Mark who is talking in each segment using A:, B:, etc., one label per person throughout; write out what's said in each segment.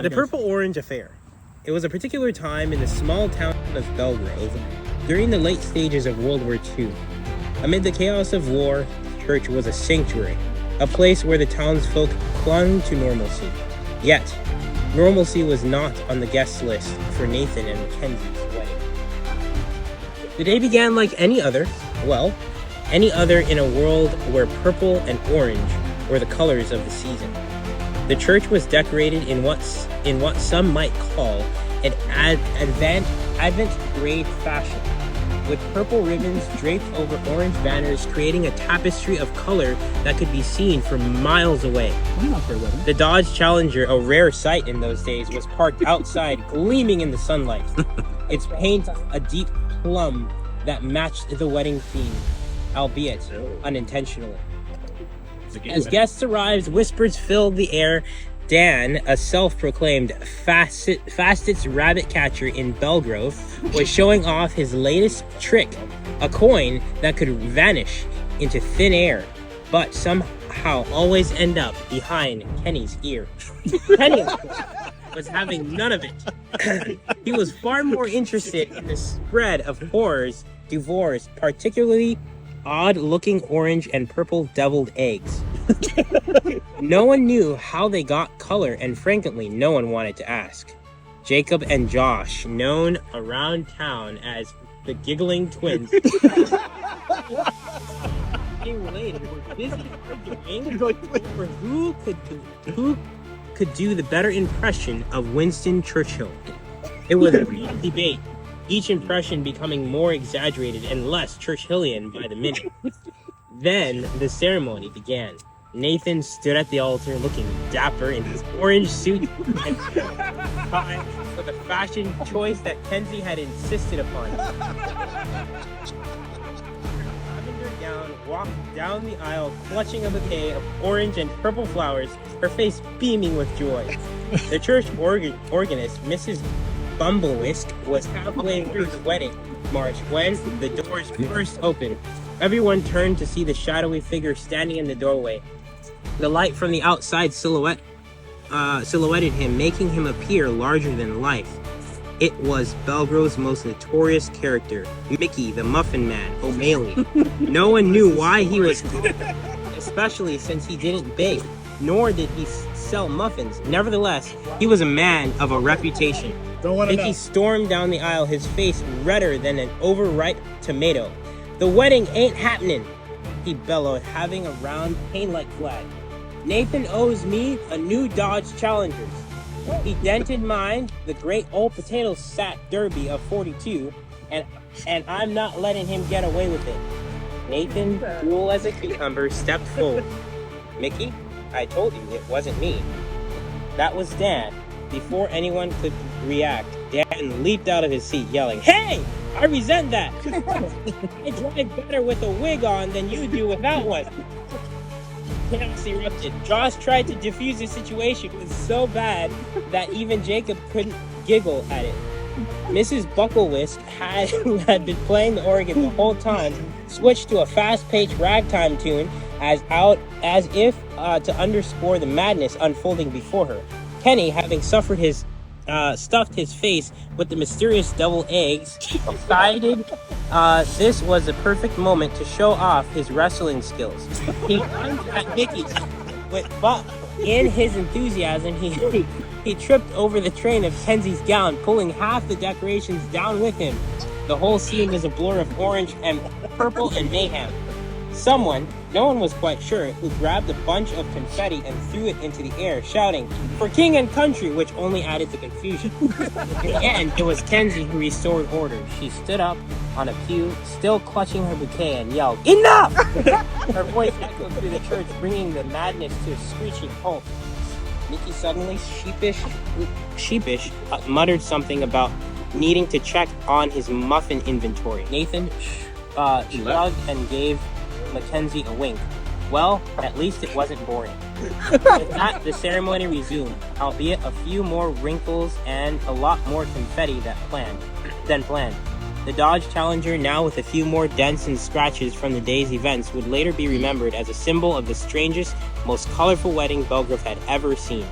A: The Purple-Orange Affair. It was a particular time in the small town of Belgrove during the late stages of World War II. Amid the chaos of war, the church was a sanctuary, a place where the townsfolk clung to normalcy. Yet, normalcy was not on the guest list for Nathan and Mackenzie's wedding. The day began like any other in a world where purple and orange were the colors of the season. The church was decorated in what some might call an avant-garde fashion, with purple ribbons draped over orange banners, creating a tapestry of color that could be seen from miles away. The Dodge Challenger, a rare sight in those days, was parked outside, gleaming in the sunlight. Its paint a deep plum that matched the wedding theme, albeit unintentionally. As guests arrived, whispers filled the air. Dan, a self-proclaimed fastest rabbit catcher in Belgrove, was showing off his latest trick, a coin that could vanish into thin air, but somehow always end up behind Kenny's ear. Kenny was having none of it. He was far more interested in the spread of horrors, divorce, particularly odd-looking orange and purple deviled eggs. No one knew how they got color, and frankly, no one wanted to ask. Jacob and Josh, known around town as the Giggling Twins, being related, were busy arguing over who could do the better impression of Winston Churchill. It was a real debate, each impression becoming more exaggerated and less Churchillian by the minute. Then the ceremony began. Nathan stood at the altar looking dapper in his orange suit and tie for the fashion choice that Kenzie had insisted upon. Lavender gown walked down the aisle clutching a bouquet of orange and purple flowers, her face beaming with joy. The church organist, Mrs. Bumblewisk, was halfway through the wedding march when the doors burst open. Everyone turned to see the shadowy figure standing in the doorway. The light from the outside silhouetted him, making him appear larger than life. It was Belgrove's most notorious character, Mickey the Muffin Man, O'Malley. No one knew why he was called, especially since he didn't bake, nor did he sell muffins. Nevertheless, he was a man of a reputation. Mickey stormed down the aisle, his face redder than an overripe tomato. "The wedding ain't happening," he bellowed, having a round, pain-like flag. "Nathan owes me a new Dodge Challenger. He dented mine, the great old potato sack derby of 42, and I'm not letting him get away with it." Nathan, cool as a cucumber, stepped forward. "Mickey, I told you it wasn't me." That was Dan. Before anyone could react, Dan leaped out of his seat, yelling, "Hey! I resent that! I drive better with a wig on than you do without one." Chaos erupted. Josh tried to defuse the situation. It was so bad that even Jacob couldn't giggle at it. Mrs. Bucklewisk, who had been playing the organ the whole time, switched to a fast-paced ragtime tune as if to underscore the madness unfolding before her. Kenny, having stuffed his face with the mysterious devil eggs, decided this was the perfect moment to show off his wrestling skills. He lunged at Mickey, but in his enthusiasm, he tripped over the train of Kenzie's gown, pulling half the decorations down with him. The whole scene was a blur of orange and purple and mayhem. Someone, no one was quite sure, who grabbed a bunch of confetti and threw it into the air, shouting, "For king and country," which only added to confusion. In the end, it was Kenzie who restored order. She stood up on a pew, still clutching her bouquet, and yelled, "Enough!" Her voice echoed through the church, bringing the madness to a screeching halt. Mickey suddenly, sheepish, muttered something about needing to check on his muffin inventory. Nathan shrugged and gave Mackenzie a wink. Well, at least it wasn't boring. With that, the ceremony resumed, albeit a few more wrinkles and a lot more confetti than planned. The Dodge Challenger, now with a few more dents and scratches from the day's events, would later be remembered as a symbol of the strangest, most colorful wedding Belgrove had ever seen.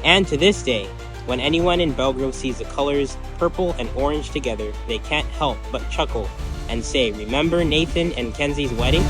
A: And to this day, when anyone in Belgrove sees the colors purple and orange together, they can't help but chuckle and say, "Remember Nathan and Kenzie's wedding?"